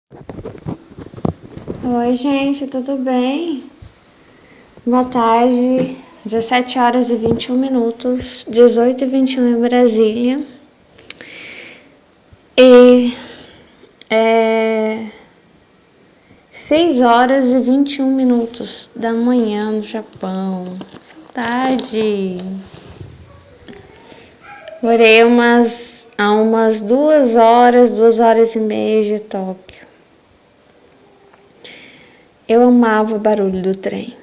Oi, gente, tudo bem? Boa tarde, 17 horas e 21 minutos, 18 e 21 em Brasília. E 6 horas e 21 minutos da manhã no Japão. Saudade! Morei há umas 2 horas e meia de Tóquio. Eu amava o barulho do trem.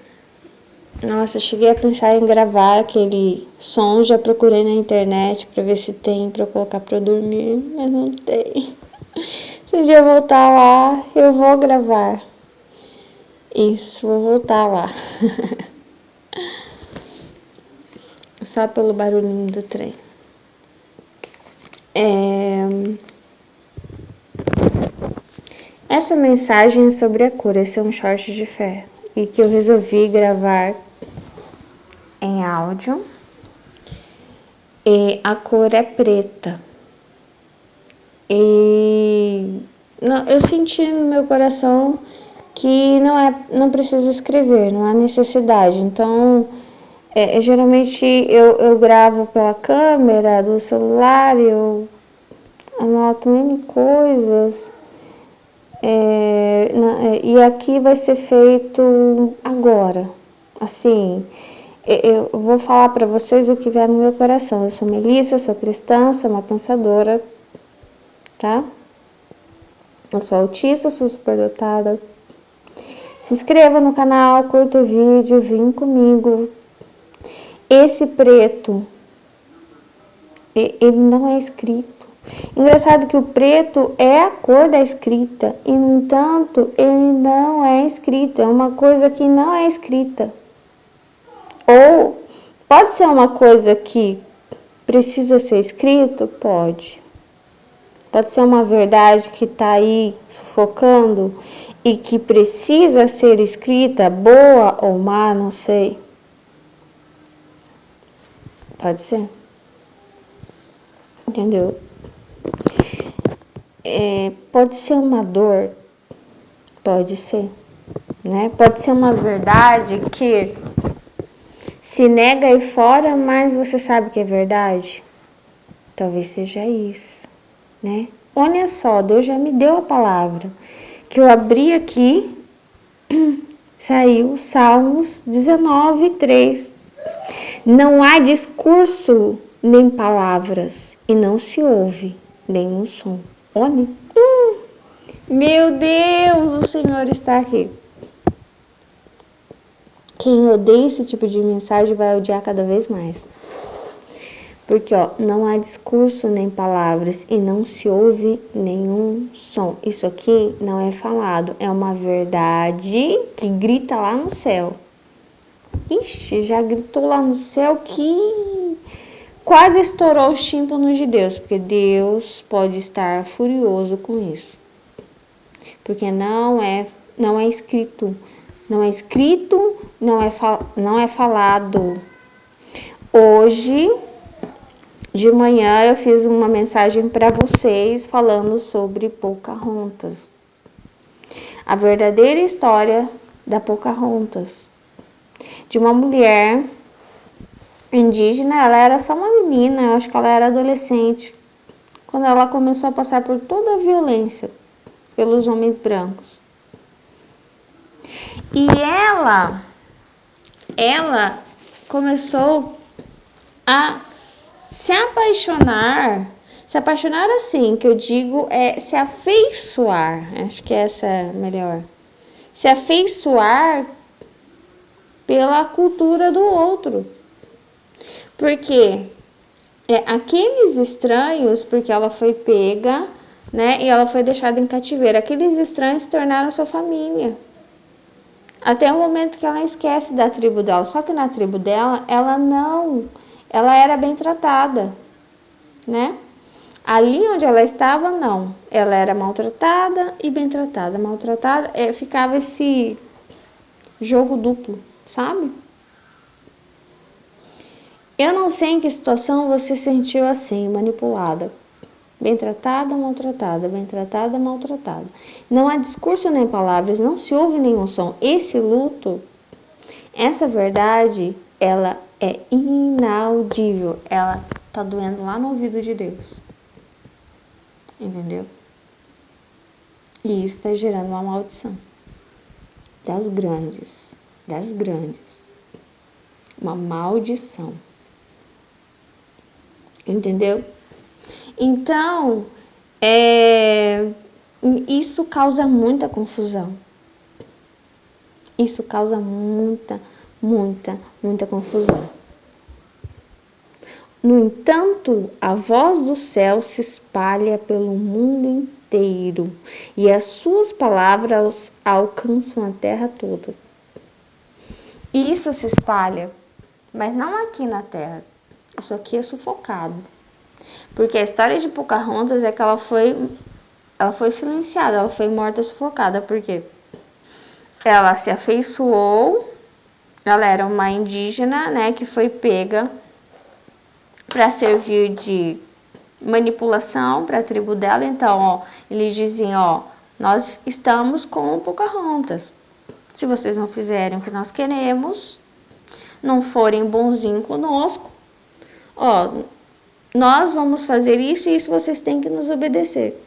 Nossa, eu cheguei a pensar em gravar aquele som, já procurei na internet pra ver se tem pra eu colocar pra eu dormir, mas não tem. Se um dia eu voltar lá, eu vou gravar. Isso, vou voltar lá. Só pelo barulhinho do trem. Essa mensagem é sobre a cura, esse é um short de fé. E que eu resolvi gravar em áudio. E a cor é preta. E eu senti no meu coração que não precisa escrever, não há necessidade. Então, geralmente eu gravo pela câmera do celular, eu anoto N coisas. E aqui vai ser feito agora. Assim, eu vou falar para vocês o que vier no meu coração. Eu sou Melissa, sou cristã, sou uma pensadora, tá? Eu sou autista, sou superdotada. Se inscreva no canal, curta o vídeo, vem comigo. Esse preto, ele não é escrito. Engraçado que o preto é a cor da escrita, e no entanto, ele não é escrito. É uma coisa que não é escrita. Ou pode ser uma coisa que precisa ser escrito? Pode. Pode ser uma verdade que está aí sufocando e que precisa ser escrita, boa ou má, não sei. Pode ser. Entendeu? Pode ser uma dor, pode ser, né? Pode ser uma verdade que se nega aí fora, mas você sabe que é verdade. Talvez seja isso, né? Olha só, Deus já me deu a palavra que eu abri aqui, saiu Salmos 19:3. Não há discurso nem palavras e não se ouve nenhum som. Olha, meu Deus, o Senhor está aqui. Quem odeia esse tipo de mensagem vai odiar cada vez mais. Porque, não há discurso nem palavras e não se ouve nenhum som. Isso aqui não é falado, é uma verdade que grita lá no céu. Ixi, já gritou lá no céu que quase estourou os tímpanos de Deus, porque Deus pode estar furioso com isso. Porque não é escrito, não é falado. Hoje de manhã eu fiz uma mensagem para vocês falando sobre Pocahontas. A verdadeira história da Pocahontas. De uma mulher indígena, ela era só uma menina, eu acho que ela era adolescente, quando ela começou a passar por toda a violência pelos homens brancos. E ela começou a se apaixonar assim, que eu digo é se afeiçoar, acho que essa é melhor. Se afeiçoar pela cultura do outro. Porque aqueles estranhos, porque ela foi pega, né, e ela foi deixada em cativeiro, aqueles estranhos se tornaram sua família. Até o momento que ela esquece da tribo dela. Só que na tribo dela, ela era bem tratada, né? Ali onde ela estava, não. Ela era maltratada e bem tratada. Maltratada, ficava esse jogo duplo, sabe? Eu não sei em que situação você se sentiu assim, manipulada. Bem tratada, maltratada, bem tratada, maltratada. Não há discurso nem palavras, não se ouve nenhum som. Esse luto, essa verdade, ela é inaudível. Ela tá doendo lá no ouvido de Deus. Entendeu? E isso está gerando uma maldição. Das grandes. Uma maldição. Entendeu? Então, isso causa muita confusão. Isso causa muita confusão. No entanto, a voz do céu se espalha pelo mundo inteiro e as suas palavras alcançam a terra toda. E isso se espalha, mas não aqui na terra. Isso aqui é sufocado. Porque a história de Pocahontas é que ela foi silenciada, ela foi morta sufocada, porque ela se afeiçoou, ela era uma indígena, né, que foi pega para servir de manipulação para a tribo dela. Então, eles diziam, nós estamos com Pocahontas. Se vocês não fizerem o que nós queremos, não forem bonzinhos conosco, nós vamos fazer isso e isso vocês têm que nos obedecer.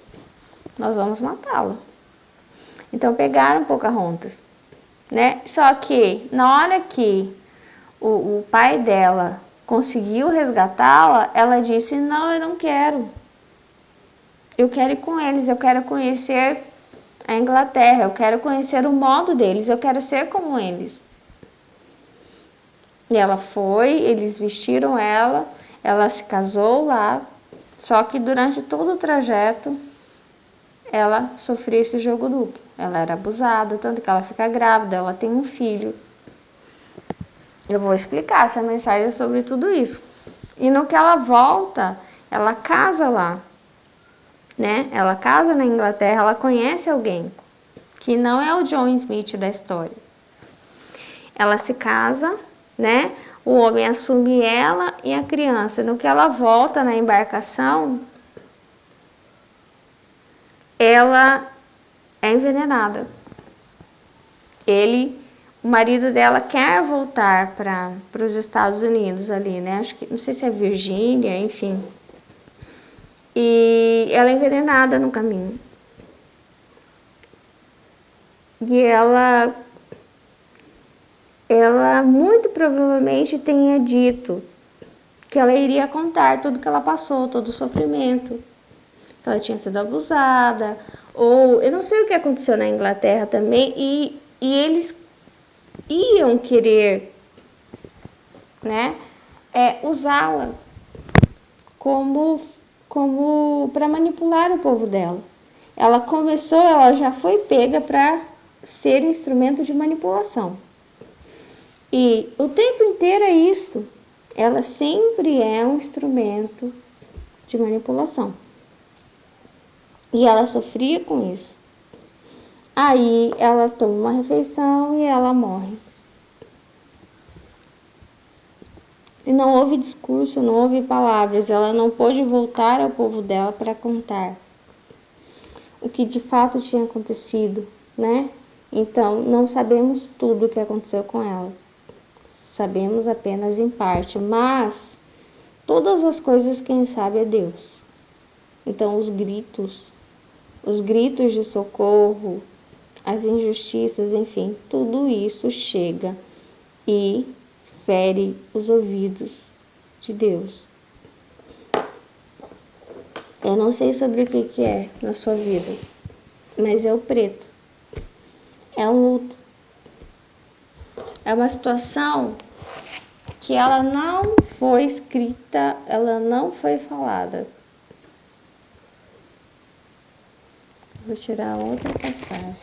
Nós vamos matá-la. Então pegaram Pocahontas, né? Só que na hora que o pai dela conseguiu resgatá-la, ela disse: não, eu não quero. Eu quero ir com eles, eu quero conhecer a Inglaterra, eu quero conhecer o modo deles, eu quero ser como eles. E ela foi, eles vestiram ela se casou lá, só que durante todo o trajeto ela sofria esse jogo duplo. Ela era abusada, tanto que ela fica grávida, ela tem um filho. Eu vou explicar essa mensagem sobre tudo isso. E no que ela volta, ela casa lá, né? Ela casa na Inglaterra, ela conhece alguém, que não é o John Smith da história. Ela se casa, né? O homem assume ela e a criança. No que ela volta na embarcação, ela é envenenada. O marido dela quer voltar para os Estados Unidos ali, né? Acho que, não sei se é Virgínia, enfim. E ela é envenenada no caminho. E ela muito provavelmente tenha dito que ela iria contar tudo que ela passou, todo o sofrimento, que ela tinha sido abusada, ou eu não sei o que aconteceu na Inglaterra também, e eles iam querer, né, usá-la como para manipular o povo dela. Ela já foi pega para ser instrumento de manipulação. E o tempo inteiro é isso. Ela sempre é um instrumento de manipulação. E ela sofria com isso. Aí ela toma uma refeição e ela morre. E não houve discurso, não houve palavras. Ela não pôde voltar ao povo dela para contar o que de fato tinha acontecido, né? Então, não sabemos tudo o que aconteceu com ela. Sabemos apenas em parte, mas todas as coisas quem sabe é Deus. Então os gritos de socorro, as injustiças, enfim, tudo isso chega e fere os ouvidos de Deus. Eu não sei sobre o que é na sua vida, mas é o preto. É um luto. É uma situação que ela não foi escrita, ela não foi falada. Vou tirar outra passagem.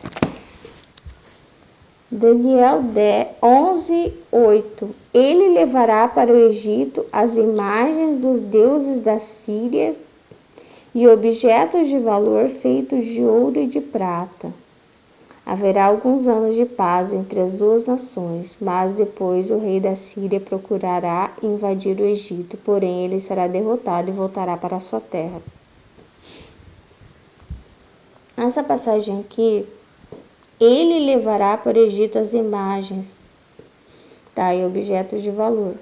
Daniel 11:8. Ele levará para o Egito as imagens dos deuses da Síria e objetos de valor feitos de ouro e de prata. Haverá alguns anos de paz entre as duas nações, mas depois o rei da Síria procurará invadir o Egito, porém ele será derrotado e voltará para a sua terra. Essa passagem aqui, ele levará para o Egito as imagens, tá? E objetos de valor.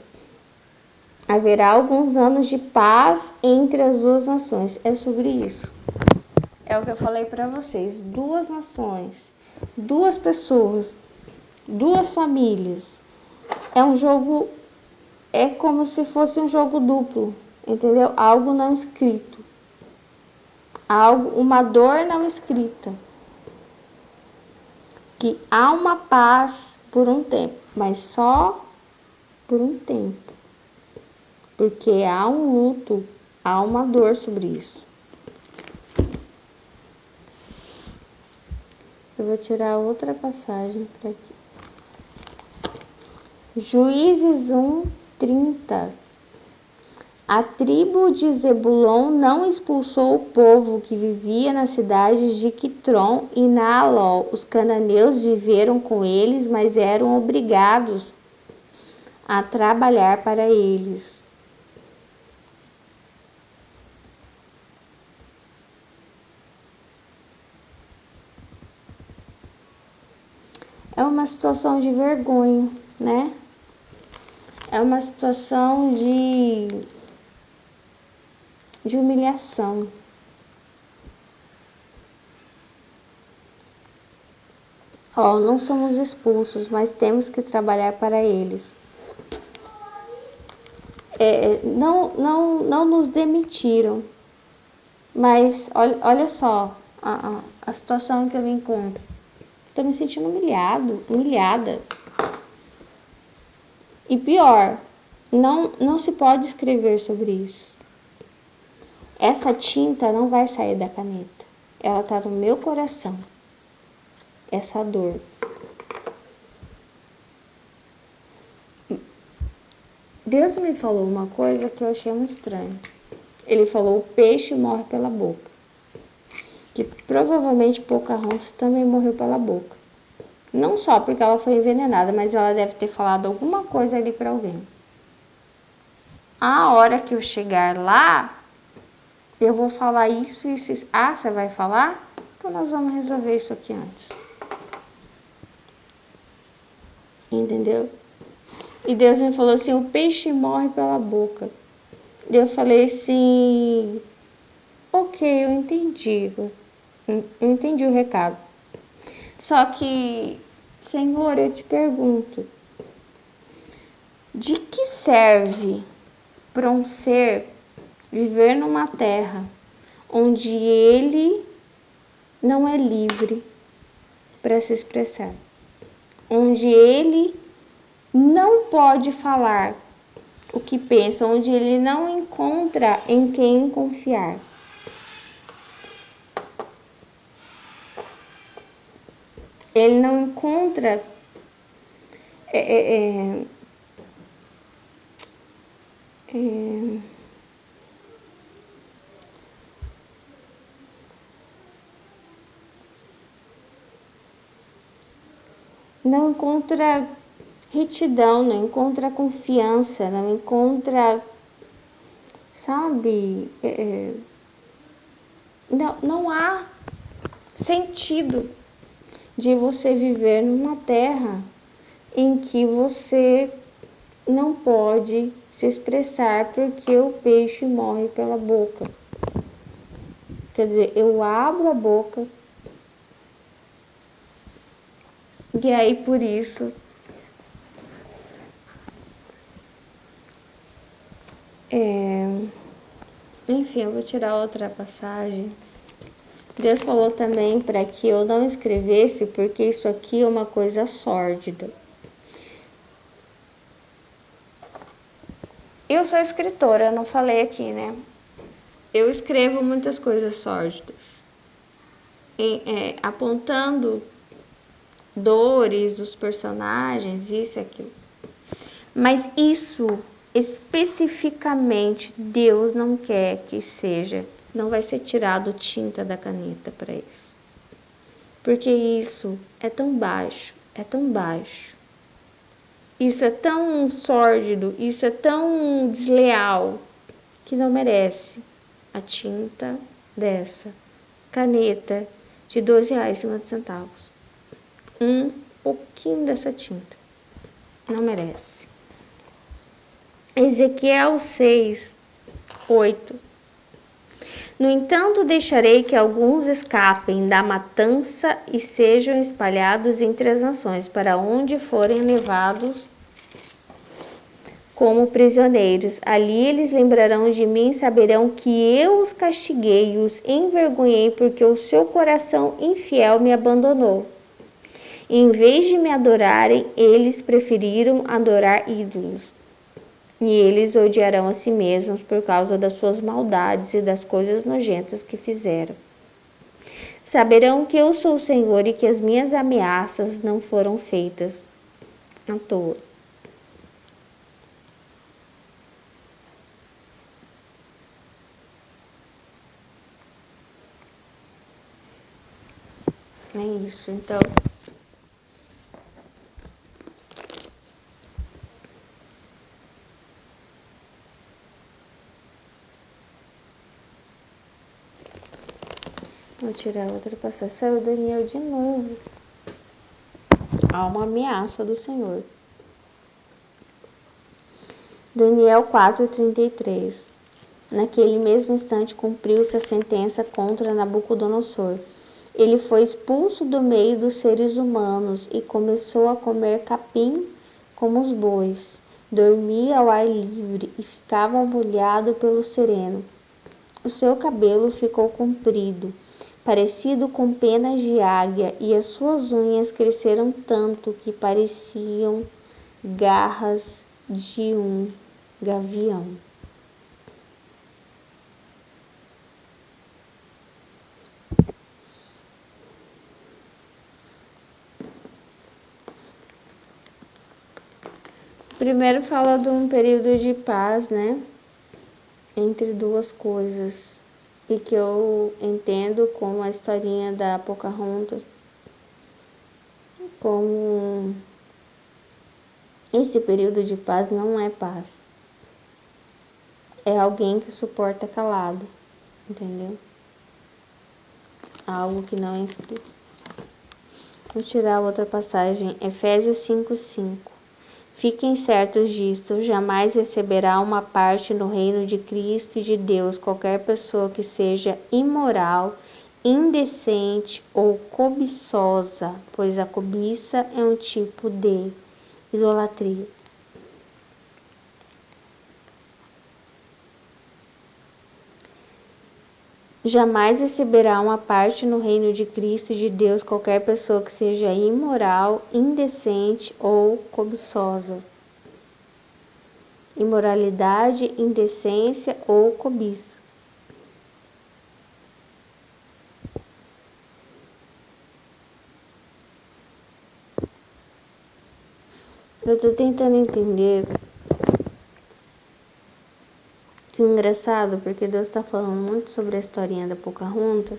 Haverá alguns anos de paz entre as duas nações. É sobre isso. É o que eu falei para vocês. Duas nações, duas pessoas, duas famílias. É um jogo, é como se fosse um jogo duplo, entendeu? Algo não escrito. Uma dor não escrita. Que há uma paz por um tempo, mas só por um tempo. Porque há um luto, há uma dor sobre isso. Eu vou tirar outra passagem para aqui. Juízes 1:30. A tribo de Zebulon não expulsou o povo que vivia nas cidades de Quitron e Naalol. Os cananeus viveram com eles, mas eram obrigados a trabalhar para eles. É uma situação de vergonha, né? É uma situação de humilhação. Não somos expulsos, mas temos que trabalhar para eles. Não nos demitiram, mas olha só a situação em que eu me encontro. Estou me sentindo humilhada. E pior, não se pode escrever sobre isso. Essa tinta não vai sair da caneta. Ela está no meu coração. Essa dor. Deus me falou uma coisa que eu achei muito estranha. Ele falou: o peixe morre pela boca. Que provavelmente Pocahontas também morreu pela boca. Não só porque ela foi envenenada, mas ela deve ter falado alguma coisa ali para alguém. A hora que eu chegar lá, eu vou falar isso. Ah, você vai falar? Então nós vamos resolver isso aqui antes. Entendeu? E Deus me falou assim: o peixe morre pela boca. E eu falei assim: ok, eu entendi. Eu entendi o recado. Só que, Senhor, eu te pergunto: de que serve para um ser viver numa terra onde ele não é livre para se expressar? Onde ele não pode falar o que pensa, onde ele não encontra em quem confiar. Ele não encontra não encontra retidão, não encontra confiança, não encontra, sabe, não há sentido de você viver numa terra em que você não pode se expressar porque o peixe morre pela boca. Quer dizer, eu abro a boca e aí por isso enfim, eu vou tirar outra passagem. Deus falou também para que eu não escrevesse, porque isso aqui é uma coisa sórdida. Eu sou escritora, eu não falei aqui, né? Eu escrevo muitas coisas sórdidas, apontando dores dos personagens, isso e aquilo. Mas isso, especificamente, Deus não quer que seja. Não vai ser tirado tinta da caneta para isso. Porque isso é tão baixo, Isso é tão sórdido, isso é tão desleal, que não merece a tinta dessa caneta de R$ 12,50. Um pouquinho dessa tinta. Não merece. Ezequiel 6:8. No entanto, deixarei que alguns escapem da matança e sejam espalhados entre as nações, para onde forem levados como prisioneiros. Ali eles lembrarão de mim e saberão que eu os castiguei e os envergonhei, porque o seu coração infiel me abandonou. Em vez de me adorarem, eles preferiram adorar ídolos. E eles odiarão a si mesmos por causa das suas maldades e das coisas nojentas que fizeram. Saberão que eu sou o Senhor e que as minhas ameaças não foram feitas à toa. É isso, então. Vou tirar outra passagem. Saiu Daniel de novo. Há uma ameaça do Senhor. Daniel 4:33. Naquele mesmo instante cumpriu-se a sentença contra Nabucodonosor. Ele foi expulso do meio dos seres humanos e começou a comer capim como os bois. Dormia ao ar livre e ficava molhado pelo sereno. O seu cabelo ficou comprido, parecido com penas de águia, e as suas unhas cresceram tanto que pareciam garras de um gavião. Primeiro fala de um período de paz, né? Entre duas coisas. E que eu entendo como a historinha da Pocahontas, como esse período de paz não é paz. É alguém que suporta calado, entendeu? Algo que não é escrito. Vou tirar outra passagem, Efésios 5:5. Fiquem certos disto, jamais receberá uma parte no reino de Cristo e de Deus qualquer pessoa que seja imoral, indecente ou cobiçosa, pois a cobiça é um tipo de idolatria. Jamais receberá uma parte no reino de Cristo e de Deus qualquer pessoa que seja imoral, indecente ou cobiçosa. Imoralidade, indecência ou cobiça. Eu estou tentando entender. Que engraçado, porque Deus está falando muito sobre a historinha da Pocahontas,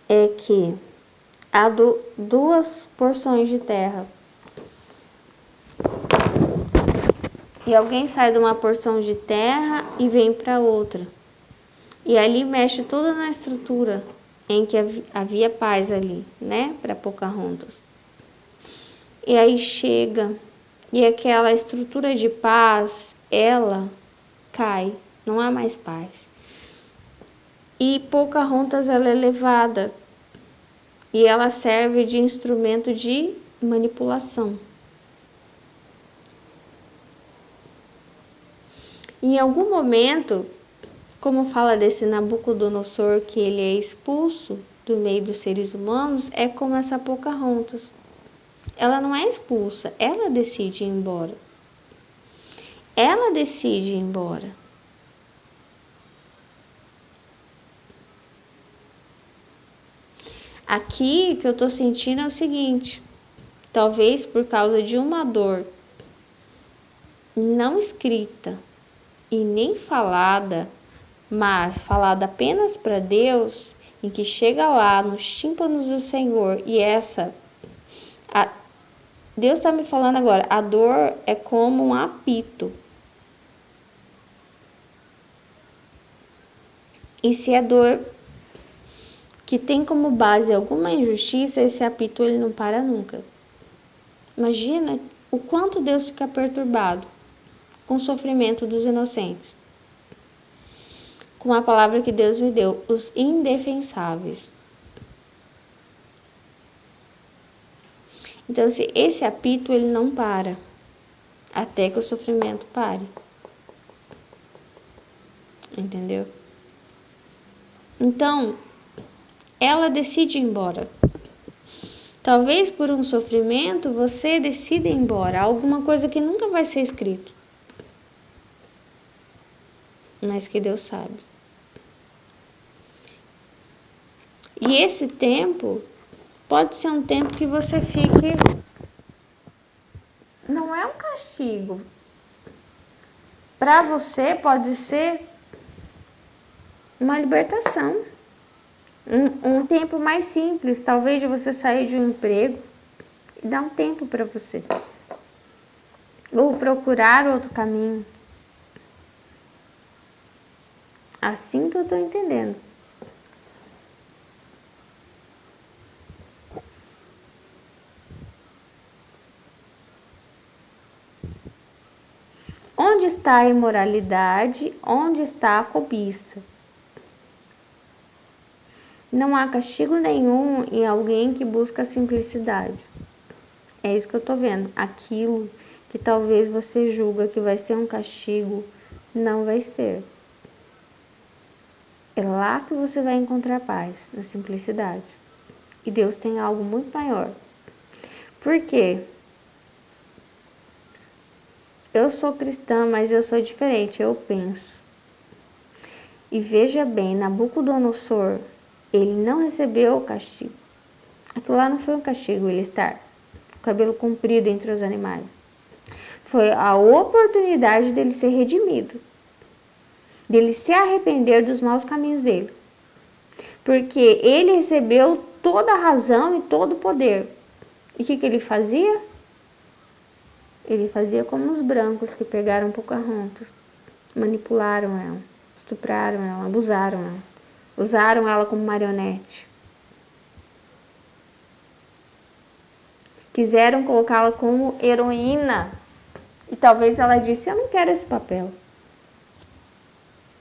é que há duas porções de terra. E alguém sai de uma porção de terra e vem para outra. E ali mexe toda na estrutura em que havia paz ali, né, para Pocahontas. E aí chega, e aquela estrutura de paz, ela cai, não há mais paz. E Pocahontas ela é levada e ela serve de instrumento de manipulação. Em algum momento, como fala desse Nabucodonosor que ele é expulso do meio dos seres humanos, é como essa Pocahontas. Ela não é expulsa, ela decide ir embora. Ela decide ir embora. Aqui que eu tô sentindo é o seguinte, talvez por causa de uma dor não escrita e nem falada, mas falada apenas para Deus, em que chega lá nos tímpanos do Senhor e Deus está me falando agora, a dor é como um apito. E se a dor que tem como base alguma injustiça, esse apito ele não para nunca. Imagina o quanto Deus fica perturbado com o sofrimento dos inocentes. Com a palavra que Deus me deu, os indefensáveis. Então, esse apito ele não para até que o sofrimento pare. Entendeu? Então, ela decide ir embora. Talvez por um sofrimento você decida ir embora, alguma coisa que nunca vai ser escrito, mas que Deus sabe. E esse tempo pode ser um tempo que você fique. Não é um castigo. Para você pode ser uma libertação. Um tempo mais simples, talvez de você sair de um emprego e dar um tempo para você. Ou procurar outro caminho. Assim que eu estou entendendo. Onde está a imoralidade? Onde está a cobiça? Não há castigo nenhum em alguém que busca a simplicidade. É isso que eu tô vendo. Aquilo que talvez você julga que vai ser um castigo, não vai ser. É lá que você vai encontrar paz, na simplicidade. E Deus tem algo muito maior. Por quê? Eu sou cristã, mas eu sou diferente, eu penso. E veja bem, Nabucodonosor, ele não recebeu o castigo. Aquilo lá não foi um castigo, ele estar com o cabelo comprido entre os animais. Foi a oportunidade dele ser redimido. Dele se arrepender dos maus caminhos dele. Porque ele recebeu toda a razão e todo o poder. E o que ele fazia? Ele fazia como os brancos que pegaram Pocahontas. Manipularam ela, estupraram ela, abusaram ela. Usaram ela como marionete. Quiseram colocá-la como heroína. E talvez ela disse, eu não quero esse papel.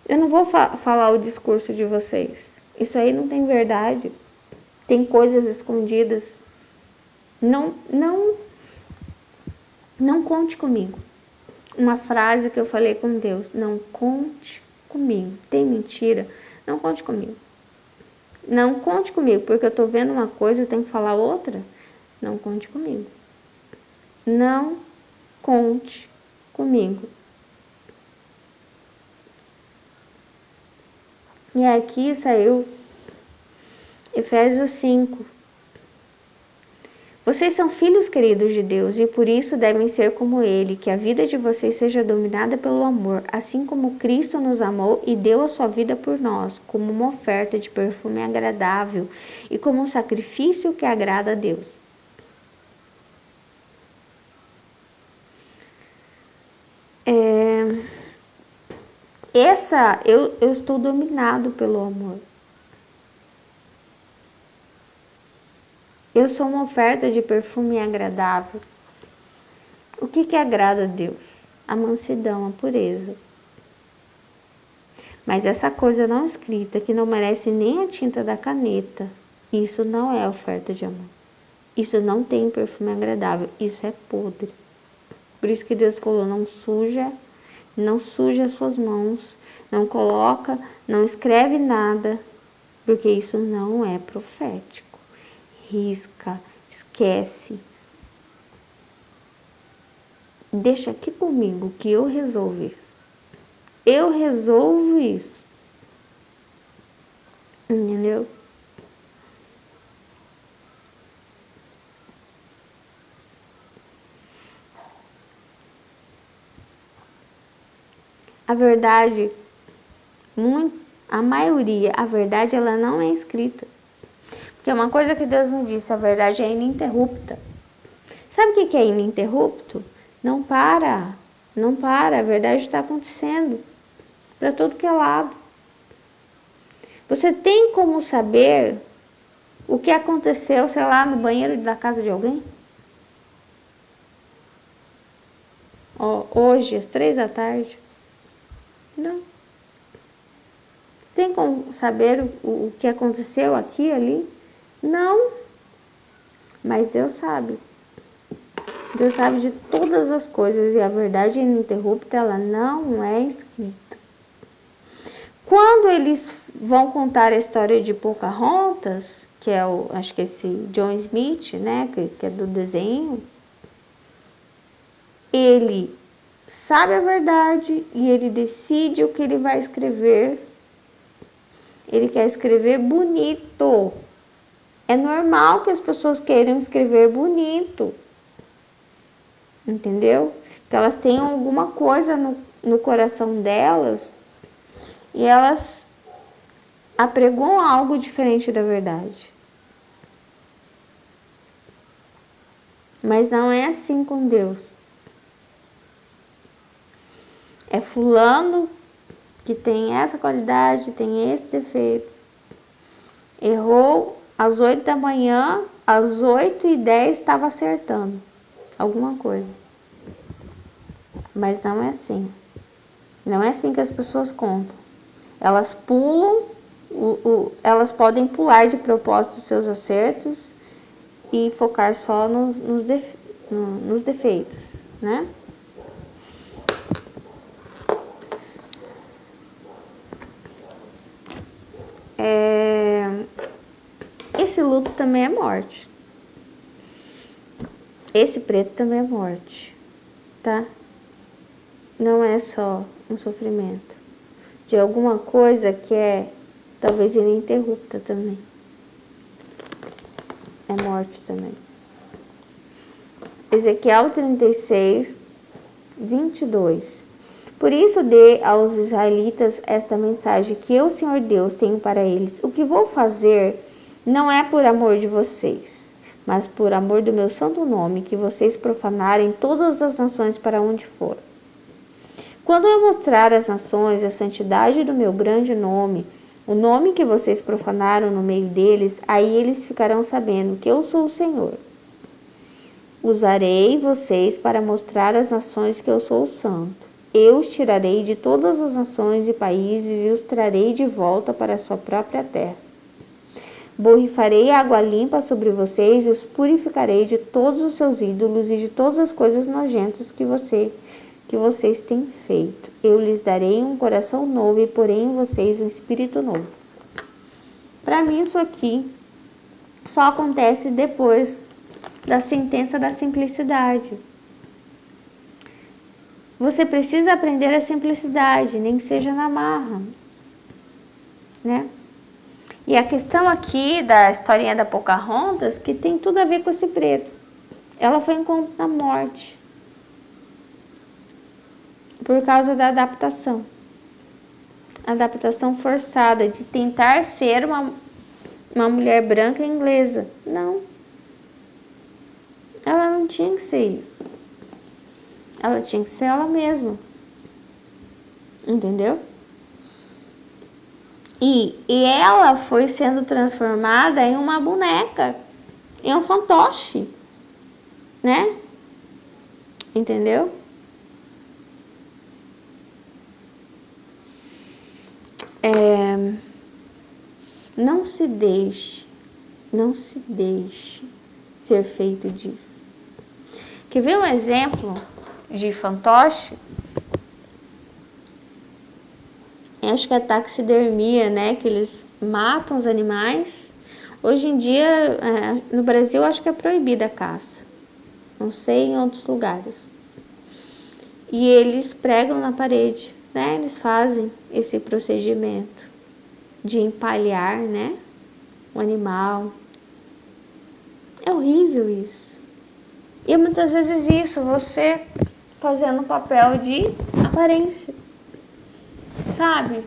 Eu não vou falar o discurso de vocês. Isso aí não tem verdade. Tem coisas escondidas. Não conte comigo. Uma frase que eu falei com Deus. Não conte comigo. Tem mentira? Não conte comigo. Não conte comigo, porque eu tô vendo uma coisa e eu tenho que falar outra. Não conte comigo. Não conte comigo. E aqui saiu Efésios 5. Vocês são filhos queridos de Deus e por isso devem ser como Ele, que a vida de vocês seja dominada pelo amor, assim como Cristo nos amou e deu a sua vida por nós, como uma oferta de perfume agradável e como um sacrifício que agrada a Deus. Eu estou dominado pelo amor. Eu sou uma oferta de perfume agradável. O que agrada a Deus? A mansidão, a pureza. Mas essa coisa não escrita, que não merece nem a tinta da caneta, isso não é oferta de amor. Isso não tem perfume agradável, isso é podre. Por isso que Deus falou, não suja as suas mãos, não coloca, não escreve nada, porque isso não é profético. Risca, esquece. Deixa aqui comigo que eu resolvo isso. Eu resolvo isso. Entendeu? A verdade, a maioria, a verdade ela não é escrita. Porque uma coisa que Deus me disse, a verdade é ininterrupta. Sabe o que é ininterrupto? Não para, a verdade está acontecendo para todo que é lado. Você tem como saber o que aconteceu, sei lá, no banheiro da casa de alguém? Hoje, às 3 da tarde? Não. Tem como saber o que aconteceu aqui, ali? Não. Mas Deus sabe. Deus sabe de todas as coisas e a verdade ininterrupta, ela não é escrita. Quando eles vão contar a história de Pocahontas, que é acho que esse John Smith, né, que é do desenho, ele sabe a verdade e ele decide o que ele vai escrever. Ele quer escrever bonito. É normal que as pessoas queiram escrever bonito. Entendeu? Então elas têm alguma coisa no coração delas e elas apregoam algo diferente da verdade. Mas não é assim com Deus. É fulano que tem essa qualidade, tem esse defeito. Errou às 8 da manhã, às 8h10 estava acertando alguma coisa. Mas não é assim. Não é assim que as pessoas contam. Elas pulam, elas podem pular de propósito os seus acertos e focar só nos defeitos, né? Esse luto também é morte. Esse preto também é morte, tá? Não é só um sofrimento de alguma coisa que é talvez ininterrupta também. É morte também. Ezequiel 36, 22. Por isso dê aos israelitas esta mensagem que eu, Senhor Deus, tenho para eles. O que vou fazer não é por amor de vocês, mas por amor do meu santo nome, que vocês profanarem todas as nações para onde for. Quando eu mostrar às nações a santidade do meu grande nome, o nome que vocês profanaram no meio deles, aí eles ficarão sabendo que eu sou o Senhor. Usarei vocês para mostrar às nações que eu sou o santo. Eu os tirarei de todas as nações e países e os trarei de volta para a sua própria terra. Borrifarei água limpa sobre vocês e os purificarei de todos os seus ídolos e de todas as coisas nojentas que vocês têm feito. Eu lhes darei um coração novo e porei em vocês um espírito novo. Para mim, isso aqui só acontece depois da sentença da simplicidade. Você precisa aprender a simplicidade, nem que seja na marra, né? E a questão aqui da historinha da Pocahontas, que tem tudo a ver com esse preto. Ela foi encontrada na morte por causa da adaptação. Adaptação forçada de tentar ser uma mulher branca inglesa. Não. Ela não tinha que ser isso. Ela tinha que ser ela mesma. Entendeu? E ela foi sendo transformada em uma boneca, em um fantoche, né? Entendeu? Não se deixe ser feito disso. Quer ver um exemplo de fantoche? Eu acho que é taxidermia, né? Que eles matam os animais. Hoje em dia, no Brasil, acho que é proibida a caça. Não sei em outros lugares. E eles pregam na parede, né? Eles fazem esse procedimento de empalhar, né? O animal. É horrível isso. E muitas vezes isso, você fazendo o papel de aparência. Sabe?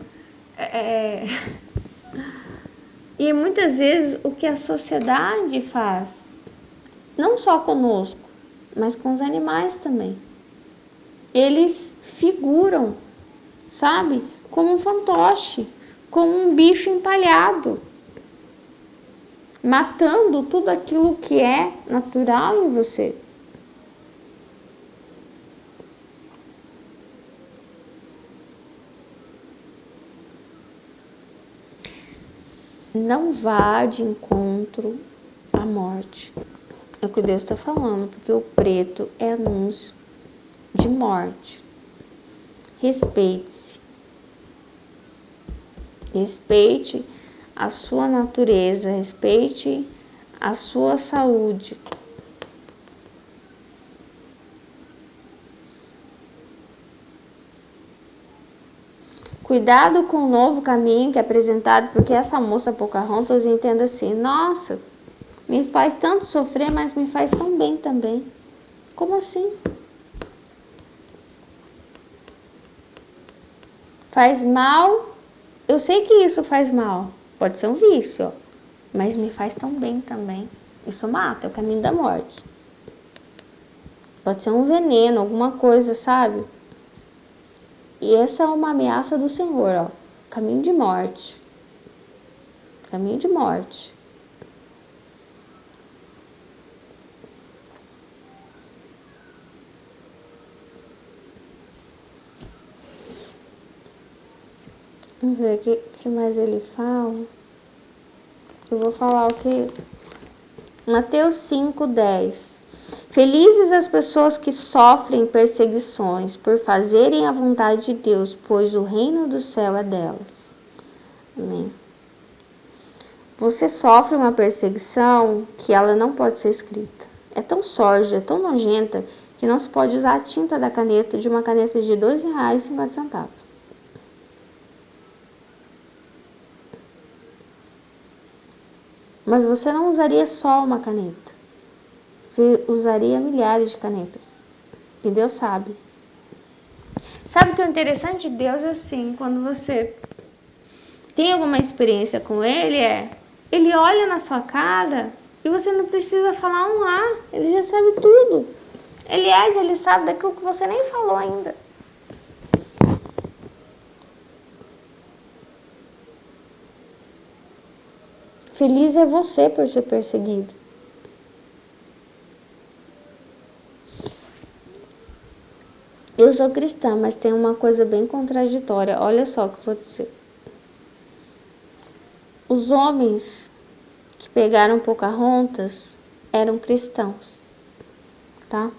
E muitas vezes o que a sociedade faz, não só conosco, mas com os animais também. Eles figuram, sabe? Como um fantoche, como um bicho empalhado. matando tudo aquilo que é natural em você. Não vá de encontro à morte. É o que Deus está falando, porque o preto é anúncio de morte. Respeite-se. Respeite a sua natureza, respeite a sua saúde. Cuidado com o novo caminho que é apresentado, porque essa moça Pocahontas entenda assim: nossa, me faz tanto sofrer, mas me faz tão bem também. Como assim? Faz mal? Eu sei que isso faz mal. Pode ser um vício, ó, mas me faz tão bem também. Isso mata, é o caminho da morte. Pode ser um veneno, alguma coisa, sabe? E essa é uma ameaça do Senhor, ó. Caminho de morte. Caminho de morte. Vamos ver o que mais ele fala. Eu vou falar o que... Mateus 5:10. Felizes as pessoas que sofrem perseguições por fazerem a vontade de Deus, pois o reino do céu é delas. Amém. Você sofre uma perseguição que ela não pode ser escrita. É tão sórdia, é tão nojenta, que não se pode usar a tinta da caneta de uma caneta de R$2,50. Mas você não usaria só uma caneta. Você usaria milhares de canetas. E Deus sabe. Sabe o que é interessante de Deus é assim, quando você tem alguma experiência com Ele, Ele olha na sua cara e você não precisa falar um A. Ele já sabe tudo. Aliás, Ele sabe daquilo que você nem falou ainda. Feliz é você por ser perseguido. Eu sou cristã, mas tem uma coisa bem contraditória. Olha só o que eu vou dizer. Os homens que pegaram Pocahontas eram cristãos, tá?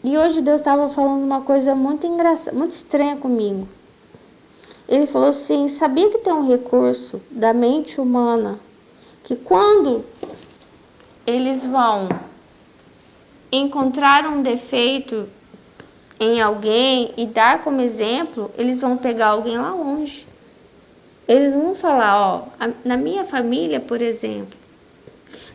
E hoje Deus estava falando uma coisa muito engraçada, muito estranha comigo. Ele falou assim: sabia que tem um recurso da mente humana que quando eles vão encontrar um defeito em alguém e dar como exemplo, eles vão pegar alguém lá longe. Eles vão falar, ó, na minha família, por exemplo,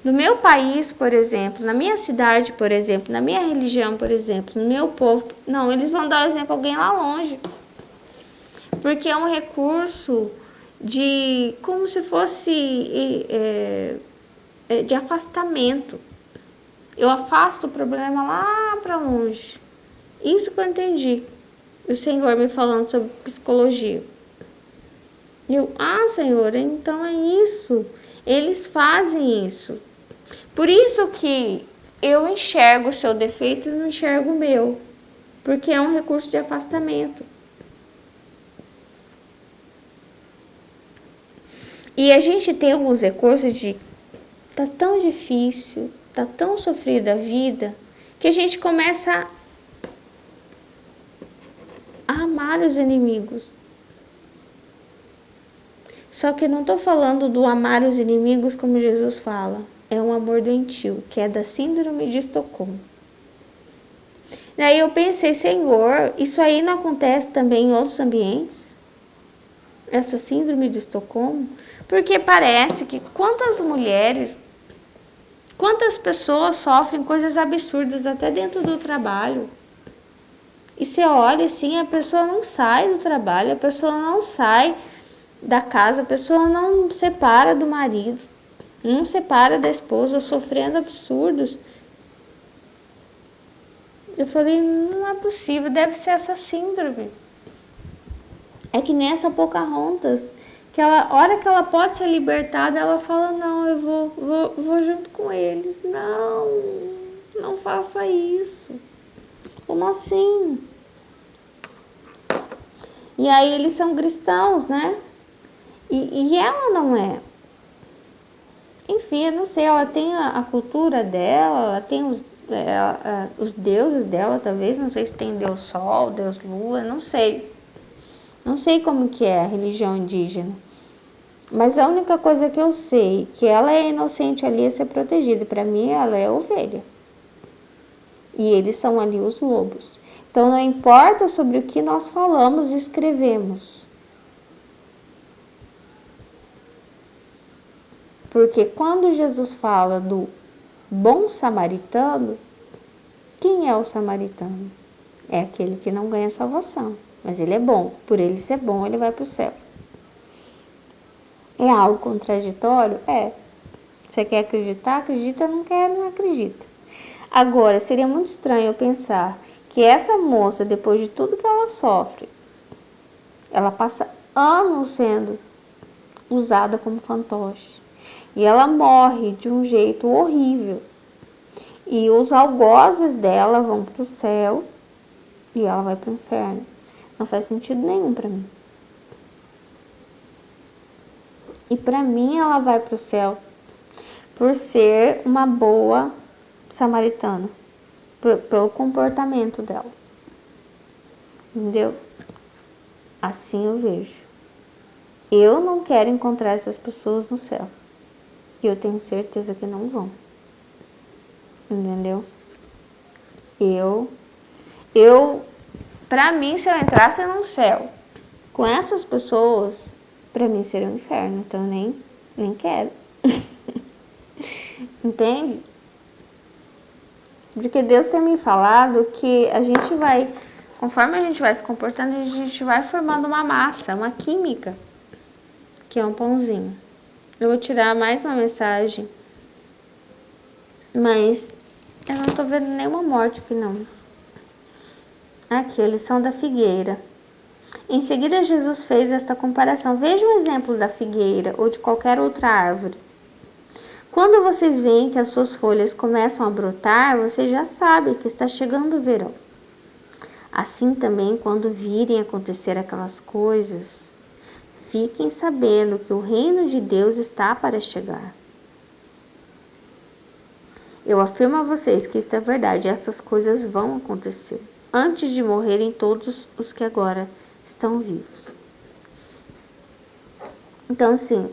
no meu país, por exemplo, na minha cidade, por exemplo, na minha religião, por exemplo, no meu povo. Não, eles vão dar o exemplo a alguém lá longe. Porque é um recurso de, como se fosse de afastamento. Eu afasto o problema lá para longe. Isso que eu entendi. O Senhor me falando sobre psicologia. Eu, Senhor, então é isso. Eles fazem isso. Por isso que eu enxergo o seu defeito e não enxergo o meu. Porque é um recurso de afastamento. E a gente tem alguns recursos de... Tá tão difícil, tá tão sofrida a vida, que a gente começa a amar os inimigos. Só que não estou falando do amar os inimigos como Jesus fala. É um amor doentio, que é da síndrome de Estocolmo. Daí eu pensei, Senhor, isso aí não acontece também em outros ambientes? Essa síndrome de Estocolmo? Porque parece que quantas mulheres, quantas pessoas sofrem coisas absurdas até dentro do trabalho. E você olha assim, a pessoa não sai do trabalho, a pessoa não sai da casa, a pessoa não separa do marido, não separa da esposa, sofrendo absurdos. Eu falei, não é possível, deve ser essa síndrome. É que nessa Pocahontas, Que ela, hora que ela pode ser libertada, ela fala, não, eu vou junto com eles. Não faça isso. Como assim? E aí eles são cristãos, né? E ela não é. Enfim, eu não sei, ela tem a cultura dela, ela tem os deuses dela, talvez, não sei se tem Deus Sol, Deus Lua, não sei. Não sei como que é a religião indígena. Mas a única coisa que eu sei, que ela é inocente ali a ser protegida. Para mim, ela é ovelha. E eles são ali os lobos. Então, não importa sobre o que nós falamos e escrevemos. Porque quando Jesus fala do bom samaritano, quem é o samaritano? É aquele que não ganha salvação. Mas ele é bom. Por ele ser bom, ele vai para o céu. É algo contraditório? É. Você quer acreditar? Acredita, não quer, não acredita. Agora, seria muito estranho eu pensar que essa moça, depois de tudo que ela sofre, ela passa anos sendo usada como fantoche. E ela morre de um jeito horrível. E os algozes dela vão para o céu e ela vai para o inferno. Não faz sentido nenhum para mim. E para mim ela vai para o céu por ser uma boa samaritana, pelo comportamento dela. Entendeu? Assim eu vejo. Eu não quero encontrar essas pessoas no céu. E eu tenho certeza que não vão. Entendeu? Pra mim, se eu entrasse no céu com essas pessoas, pra mim seria um inferno. Então eu nem quero. Entende? Porque Deus tem me falado que a gente vai, conforme a gente vai se comportando, a gente vai formando uma massa, uma química, que é um pãozinho. Eu vou tirar mais uma mensagem, mas eu não tô vendo nenhuma morte aqui não. Aqui, a lição da figueira. Em seguida, Jesus fez esta comparação. Veja o exemplo da figueira ou de qualquer outra árvore. Quando vocês veem que as suas folhas começam a brotar, vocês já sabem que está chegando o verão. Assim também, quando virem acontecer aquelas coisas, fiquem sabendo que o reino de Deus está para chegar. Eu afirmo a vocês que isto é verdade, essas coisas vão acontecer, antes de morrerem todos os que agora estão vivos. Então, assim,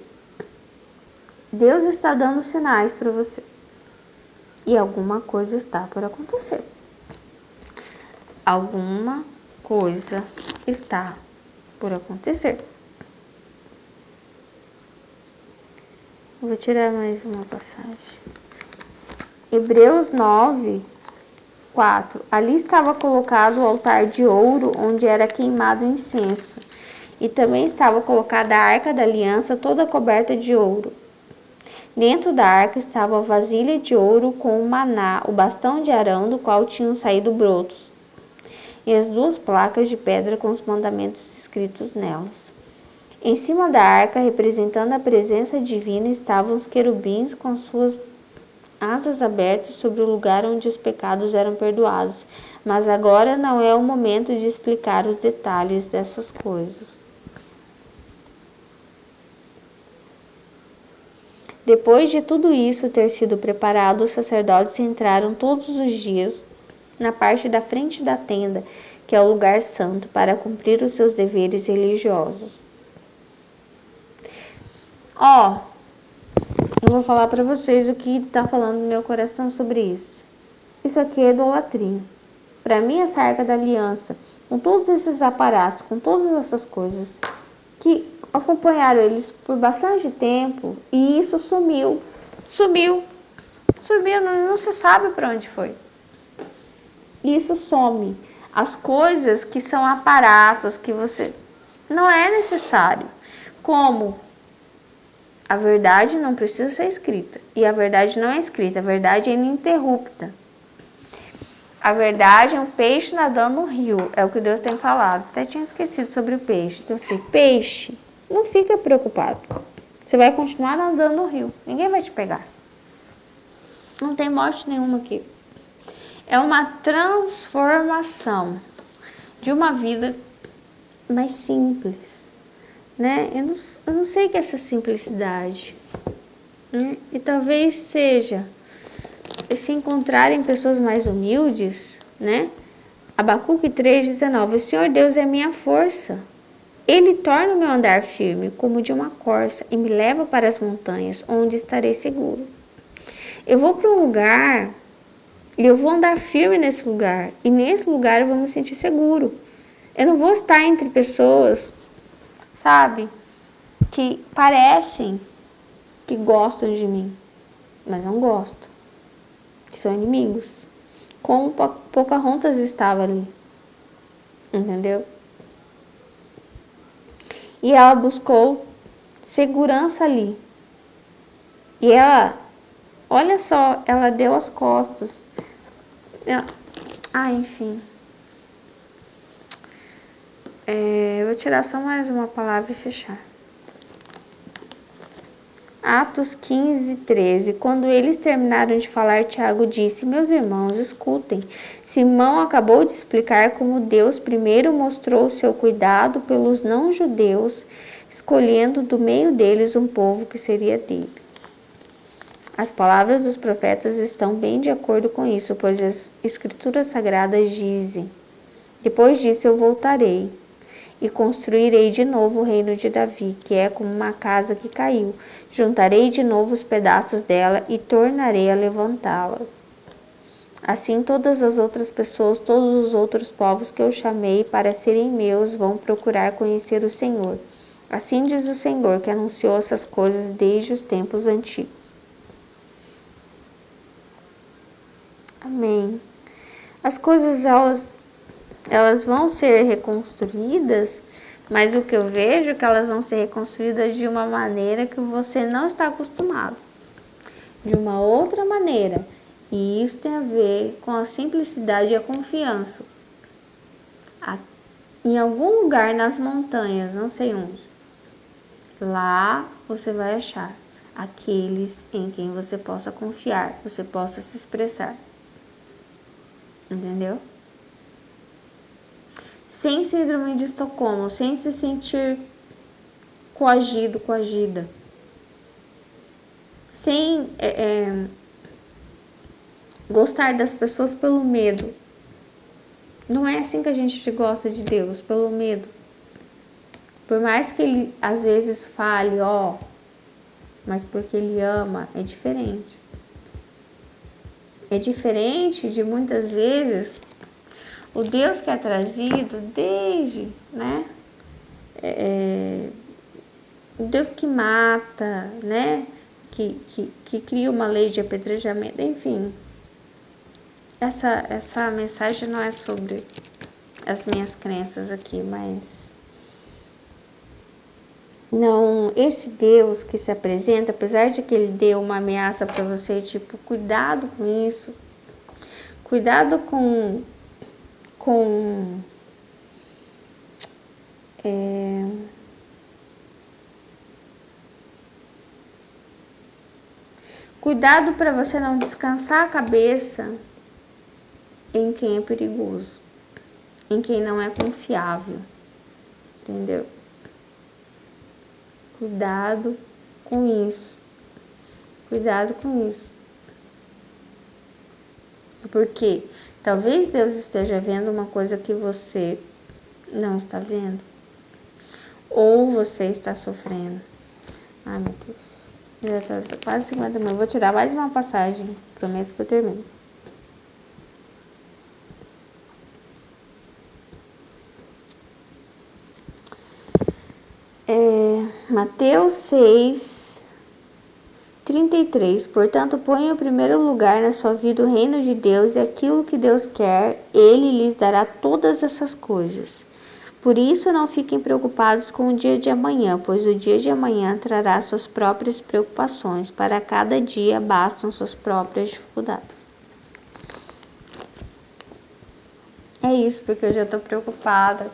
Deus está dando sinais para você. E alguma coisa está por acontecer. Alguma coisa está por acontecer. Vou tirar mais uma passagem. Hebreus 9, 4. Ali estava colocado o altar de ouro, onde era queimado incenso. E também estava colocada a arca da aliança, toda coberta de ouro. Dentro da arca estava a vasilha de ouro com o maná, o bastão de Arão, do qual tinham saído brotos, e as 2 placas de pedra com os mandamentos escritos nelas. Em cima da arca, representando a presença divina, estavam os querubins com suas asas abertas sobre o lugar onde os pecados eram perdoados. Mas agora não é o momento de explicar os detalhes dessas coisas. Depois de tudo isso ter sido preparado, os sacerdotes entraram todos os dias na parte da frente da tenda, que é o lugar santo, para cumprir os seus deveres religiosos. Eu vou falar para vocês o que está falando no meu coração sobre isso. Isso aqui é idolatria. Para mim, essa arca da aliança, com todos esses aparatos, com todas essas coisas, que acompanharam eles por bastante tempo, e isso sumiu, não se sabe para onde foi. Isso some. As coisas que são aparatos, que você não é necessário, como a verdade não precisa ser escrita, e a verdade não é escrita, a verdade é ininterrupta. A verdade é um peixe nadando no rio, é o que Deus tem falado. Até tinha esquecido sobre o peixe. Então, assim, peixe Não fica preocupado. Você vai continuar nadando no rio. Ninguém vai te pegar. Não tem morte nenhuma aqui. É uma transformação de uma vida mais simples, né? Eu não sei o que é essa simplicidade, né? E talvez seja se encontrarem pessoas mais humildes, né? Abacuque 3,19. O Senhor Deus é minha força. Ele torna o meu andar firme como de uma corça e me leva para as montanhas, onde estarei seguro. Eu vou para um lugar e eu vou andar firme nesse lugar. E nesse lugar eu vou me sentir seguro. Eu não vou estar entre pessoas, sabe, que parecem que gostam de mim, mas não gostam, que são inimigos. Como Pocahontas estava ali, entendeu? E ela buscou segurança ali. E ela, olha só, ela deu as costas. Enfim. Eu vou tirar só mais uma palavra e fechar. Atos 15:13. Quando eles terminaram de falar, Tiago disse: Meus irmãos, escutem. Simão acabou de explicar como Deus primeiro mostrou seu cuidado pelos não-judeus, escolhendo do meio deles um povo que seria dele. As palavras dos profetas estão bem de acordo com isso, pois as escrituras sagradas dizem: Depois disso eu voltarei e construirei de novo o reino de Davi, que é como uma casa que caiu. Juntarei de novo os pedaços dela e tornarei a levantá-la. Assim todas as outras pessoas, todos os outros povos que eu chamei para serem meus, vão procurar conhecer o Senhor. Assim diz o Senhor, que anunciou essas coisas desde os tempos antigos. Amém. As coisas, elas vão ser reconstruídas, mas o que eu vejo é que elas vão ser reconstruídas de uma maneira que você não está acostumado, de uma outra maneira. E isso tem a ver com a simplicidade e a confiança. Em algum lugar nas montanhas, não sei onde, lá você vai achar aqueles em quem você possa confiar, você possa se expressar. Entendeu? Sem síndrome de Estocolmo, sem se sentir coagido, coagida, sem gostar das pessoas pelo medo. Não é assim que a gente gosta de Deus, pelo medo. Por mais que ele às vezes fale, mas porque ele ama, é diferente. É diferente de muitas vezes o Deus que é trazido desde, né? O Deus que mata, né? Que cria uma lei de apedrejamento, enfim. Essa mensagem não é sobre as minhas crenças aqui, mas não, esse Deus que se apresenta, apesar de que ele deu uma ameaça para você, tipo, cuidado com isso, cuidado com cuidado para você não descansar a cabeça em quem é perigoso, em quem não é confiável, entendeu? Cuidado com isso, cuidado com isso, porque talvez Deus esteja vendo uma coisa que você não está vendo, ou você está sofrendo. Ai, meu Deus, já está quase 50 minutos. Vou tirar mais uma passagem, prometo que eu termino. Mateus 6:33. Portanto, ponha em primeiro lugar na sua vida o reino de Deus e aquilo que Deus quer, Ele lhes dará todas essas coisas. Por isso, não fiquem preocupados com o dia de amanhã, pois o dia de amanhã trará suas próprias preocupações. Para cada dia bastam suas próprias dificuldades. É isso, porque eu já estou preocupada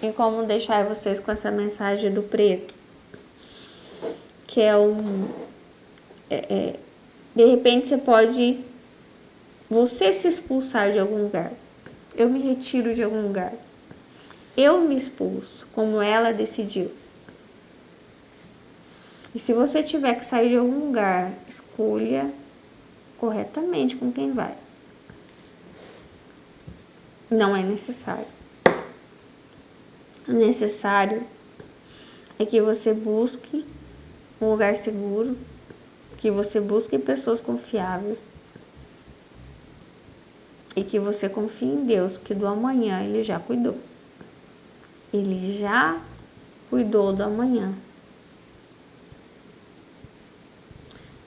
em como deixar vocês com essa mensagem do preto. que é de repente você se expulsar de algum lugar. Eu me retiro de algum lugar. Eu me expulso, como ela decidiu. E se você tiver que sair de algum lugar, escolha corretamente com quem vai. Não é necessário. O necessário é que você busque um lugar seguro, que você busque pessoas confiáveis e que você confie em Deus, que do amanhã Ele já cuidou. Ele já cuidou do amanhã.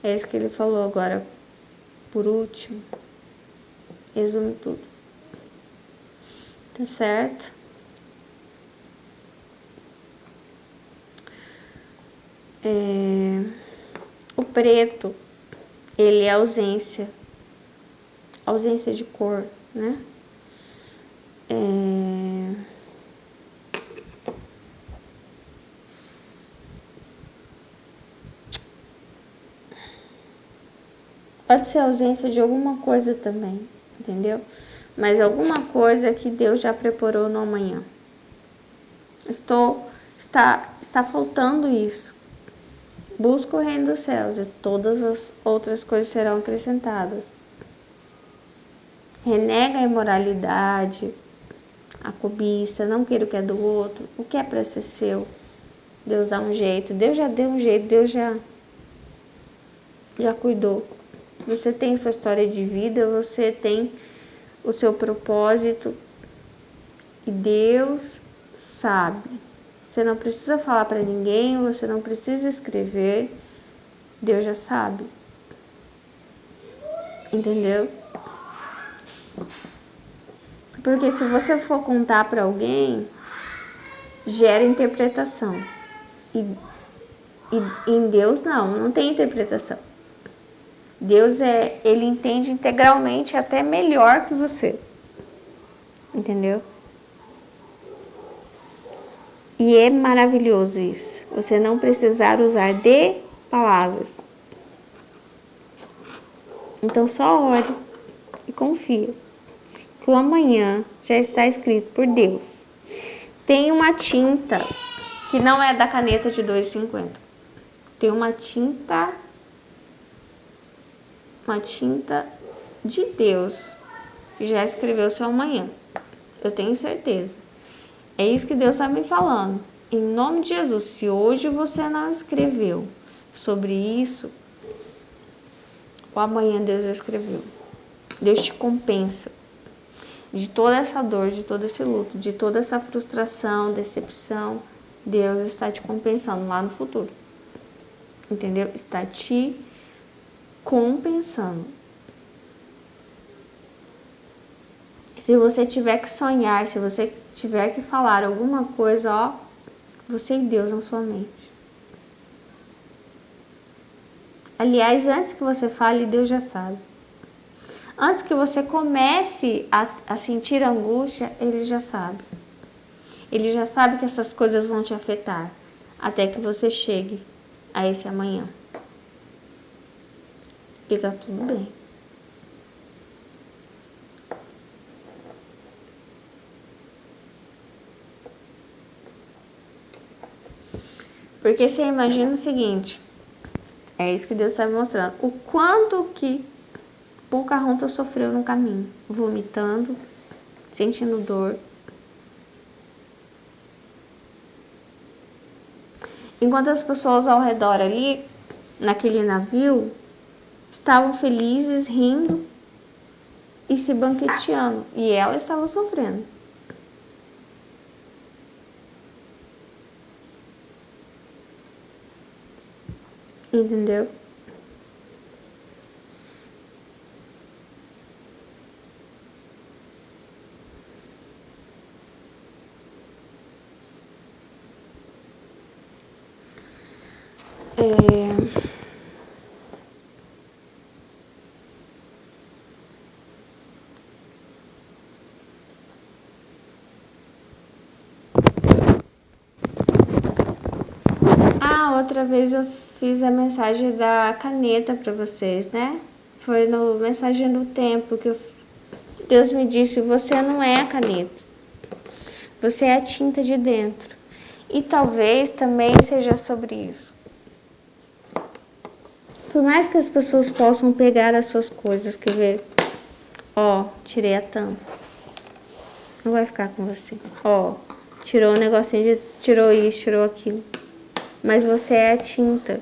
É isso que ele falou agora, por último. Resume tudo. Tá certo? O preto, ele é ausência de cor, né? Pode ser ausência de alguma coisa também, entendeu? Mas alguma coisa que Deus já preparou no amanhã. Está faltando isso. Busca o reino dos céus e todas as outras coisas serão acrescentadas. Renega a imoralidade, a cobiça, não queira o que é do outro, o que é para ser seu. Deus dá um jeito, Deus já deu um jeito, Deus já cuidou. Você tem sua história de vida, você tem o seu propósito e Deus sabe. Você não precisa falar para ninguém, você não precisa escrever, Deus já sabe. Entendeu? Porque se você for contar para alguém, gera interpretação. E em Deus não tem interpretação. Deus ele entende integralmente até melhor que você. Entendeu? E é maravilhoso isso. Você não precisar usar de palavras. Então só ore e confia que o amanhã já está escrito por Deus. Tem uma tinta que não é da caneta de 2,50. Tem uma tinta de Deus que já escreveu o seu amanhã. Eu tenho certeza. É isso que Deus está me falando. Em nome de Jesus, se hoje você não escreveu sobre isso, o amanhã Deus já escreveu. Deus te compensa de toda essa dor, de todo esse luto, de toda essa frustração, decepção. Deus está te compensando lá no futuro. Entendeu? Está te compensando. Se você tiver que sonhar, se você tiver que falar alguma coisa, você e Deus na sua mente. Aliás, antes que você fale, Deus já sabe. Antes que você comece a sentir angústia, Ele já sabe. Ele já sabe que essas coisas vão te afetar, até que você chegue a esse amanhã. E tá tudo bem. Porque você imagina o seguinte, é isso que Deus está me mostrando, o quanto que Pocahontas sofreu no caminho, vomitando, sentindo dor. Enquanto as pessoas ao redor ali, naquele navio, estavam felizes, rindo e se banqueteando, e ela estava sofrendo. Entendeu? Outra vez eu fiz a mensagem da caneta para vocês, né? Foi no Mensagem do Tempo que Deus me disse: você não é a caneta, você é a tinta de dentro. E talvez também seja sobre isso. Por mais que as pessoas possam pegar as suas coisas, quer ver? Ó, tirei a tampa. Não vai ficar com você. Ó, tirou um negocinho de... tirou isso, tirou aquilo. Mas você é a tinta.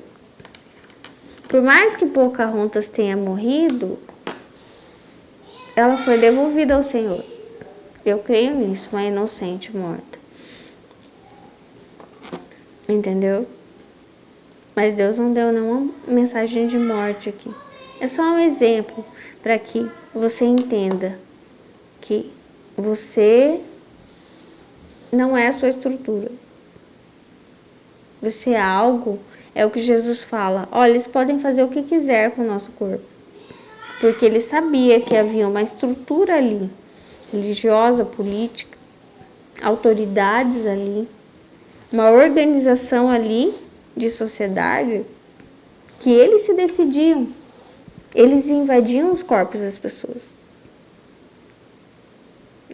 Por mais que Pocahontas tenha morrido, ela foi devolvida ao Senhor. Eu creio nisso, uma inocente morta. Entendeu? Mas Deus não deu nenhuma mensagem de morte aqui. É só um exemplo para que você entenda que você não é a sua estrutura. Você é algo, é o que Jesus fala. Olha, eles podem fazer o que quiser com o nosso corpo. Porque ele sabia que havia uma estrutura ali, religiosa, política, autoridades ali, uma organização ali de sociedade, que eles se decidiam. Eles invadiam os corpos das pessoas.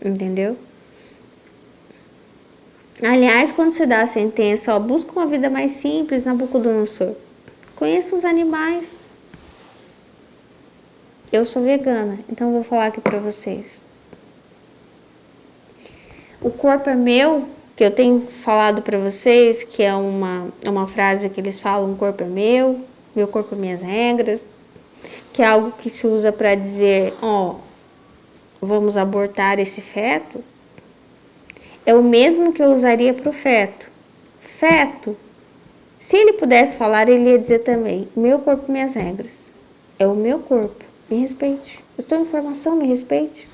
Entendeu? Aliás, quando você dá a sentença, ó, busca uma vida mais simples, Nabucodonosor. Conheça os animais. Eu sou vegana, então vou falar aqui pra vocês. O corpo é meu, que eu tenho falado pra vocês, que é uma frase que eles falam, o corpo é meu corpo é minhas regras, que é algo que se usa pra dizer, ó, vamos abortar esse feto. É o mesmo que eu usaria pro feto. Feto, se ele pudesse falar, ele ia dizer também, meu corpo, minhas regras. É o meu corpo, me respeite. Eu estou em formação, me respeite.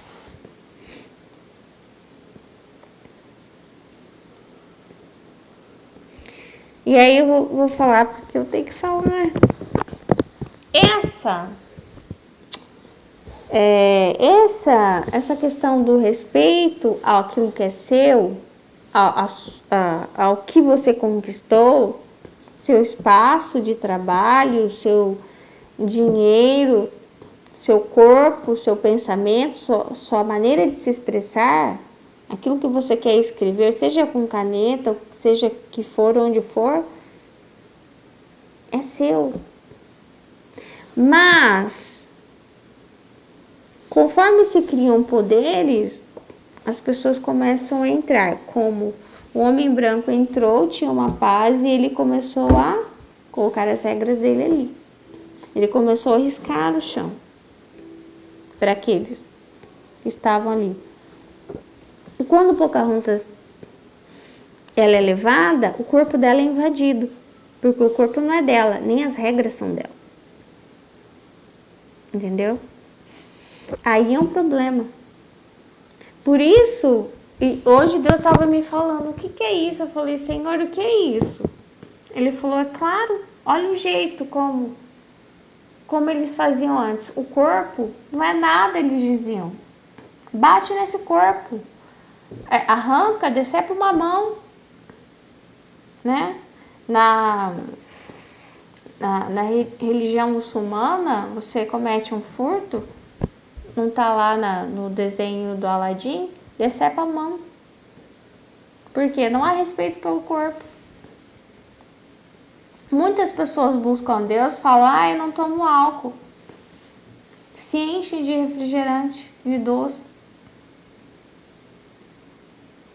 E aí eu vou falar, porque eu tenho que falar. Essa questão do respeito àquilo que é seu, ao que você conquistou, seu espaço de trabalho, seu dinheiro, seu corpo, seu pensamento, sua maneira de se expressar, aquilo que você quer escrever, seja com caneta, seja que for, onde for, é seu. Mas, conforme se criam poderes, as pessoas começam a entrar, como o homem branco entrou, tinha uma paz e ele começou a colocar as regras dele ali. Ele começou a riscar o chão para aqueles que estavam ali. E quando Pocahontas ela é levada, o corpo dela é invadido, porque o corpo não é dela, nem as regras são dela. Entendeu? Aí é um problema. Por isso, e hoje Deus estava me falando, o que é isso? Eu falei, Senhor, o que é isso? Ele falou, é claro, olha o jeito como eles faziam antes. O corpo não é nada, eles diziam. Bate nesse corpo. Arranca, decepa uma mão. Né? Na religião muçulmana, você comete um furto, não tá lá no desenho do Aladim, decepa a mão. Porque não há respeito pelo corpo. Muitas pessoas buscam Deus, falam, eu não tomo álcool. Se enchem de refrigerante, de doce.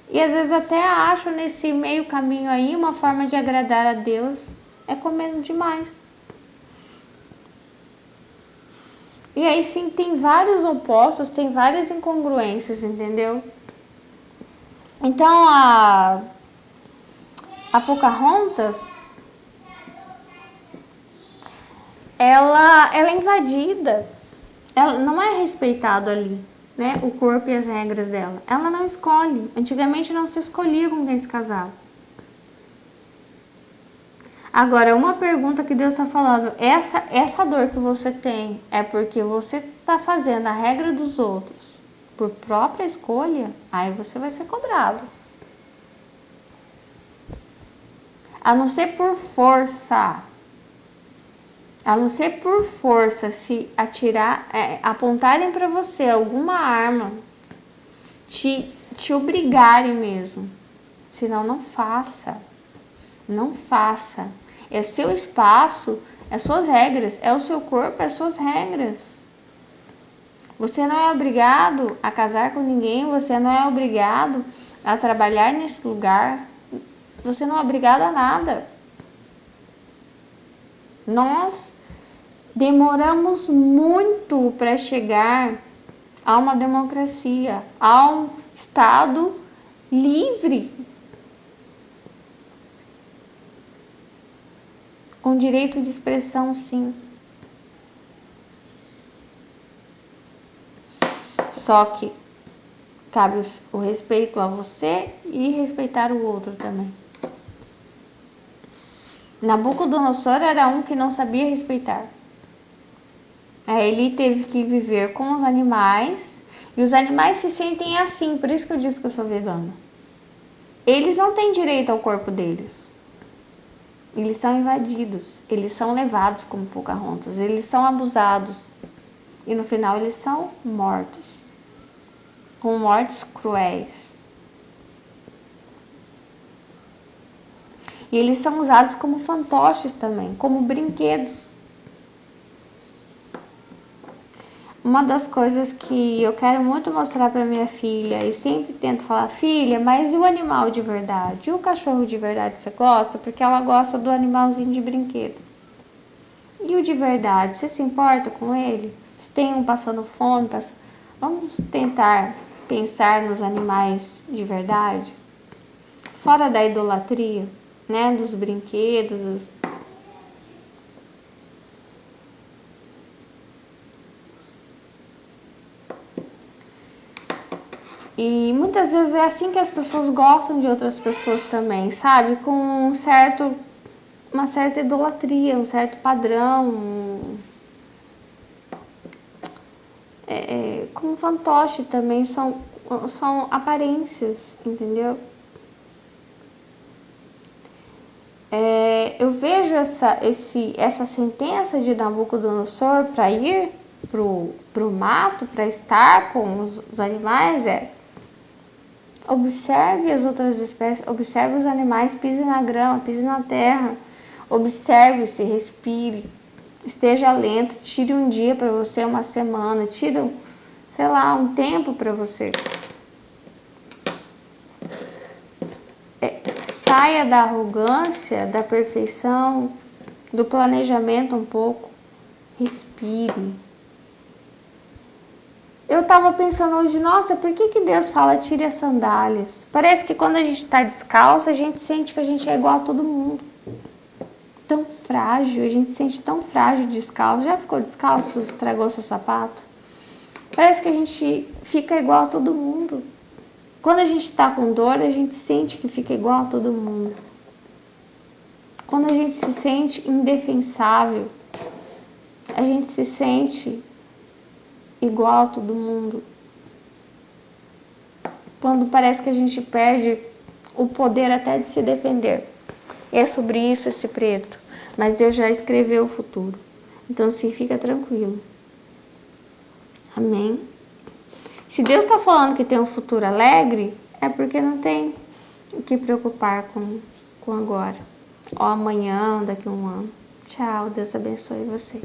E às vezes até acham nesse meio caminho aí uma forma de agradar a Deus é comendo demais. E aí sim tem vários opostos, tem várias incongruências, entendeu? Então a Pocahontas ela é invadida, ela não é respeitado ali, né? O corpo e as regras dela. Ela não escolhe. Antigamente não se escolhia com quem se casava. Agora, uma pergunta que Deus está falando, essa dor que você tem é porque você está fazendo a regra dos outros por própria escolha, aí você vai ser cobrado. A não ser por força. A não ser por força, se atirar, apontarem para você alguma arma, te obrigarem mesmo. Senão não faça. Não faça. É seu espaço, é suas regras, é o seu corpo, é suas regras. Você não é obrigado a casar com ninguém, você não é obrigado a trabalhar nesse lugar. Você não é obrigado a nada. Nós demoramos muito para chegar a uma democracia, a um Estado livre, com direito de expressão, sim. Só que cabe o respeito a você e respeitar o outro também. Nabucodonosor era um que não sabia respeitar. Ele teve que viver com os animais, e os animais se sentem assim, por isso que eu disse que eu sou vegana. Eles não têm direito ao corpo deles. Eles são invadidos, eles são levados como Pocahontas, eles são abusados. E no final eles são mortos. Com mortes cruéis. E eles são usados como fantoches também, como brinquedos. Uma das coisas que eu quero muito mostrar para minha filha, e sempre tento falar, filha, mas e o animal de verdade? E o cachorro de verdade você gosta? Porque ela gosta do animalzinho de brinquedo. E o de verdade, você se importa com ele? Se tem um passando fome, vamos tentar pensar nos animais de verdade? Fora da idolatria, né? Dos brinquedos, E muitas vezes é assim que as pessoas gostam de outras pessoas também, sabe? Com uma certa idolatria, um certo padrão. Como fantoche também, são aparências, entendeu? Eu vejo essa sentença de Nabucodonosor para ir pro mato, para estar com os animais, observe as outras espécies, observe os animais, pise na grama, pise na terra, observe-se, respire, esteja lento, tire um dia para você, uma semana, tire, sei lá, um tempo para você. Saia da arrogância, da perfeição, do planejamento um pouco, respire. Eu tava pensando hoje, nossa, por que Deus fala tire as sandálias? Parece que quando a gente tá descalço, a gente sente que a gente é igual a todo mundo. Tão frágil, a gente se sente tão frágil descalço. Já ficou descalço, estragou seu sapato? Parece que a gente fica igual a todo mundo. Quando a gente tá com dor, a gente sente que fica igual a todo mundo. Quando a gente se sente indefensável, a gente se sente igual a todo mundo. Quando parece que a gente perde o poder até de se defender. É sobre isso esse preto. Mas Deus já escreveu o futuro. Então, sim, fica tranquilo. Amém? Se Deus está falando que tem um futuro alegre, é porque não tem o que preocupar com agora. Ou amanhã, daqui a um ano. Tchau, Deus abençoe vocês.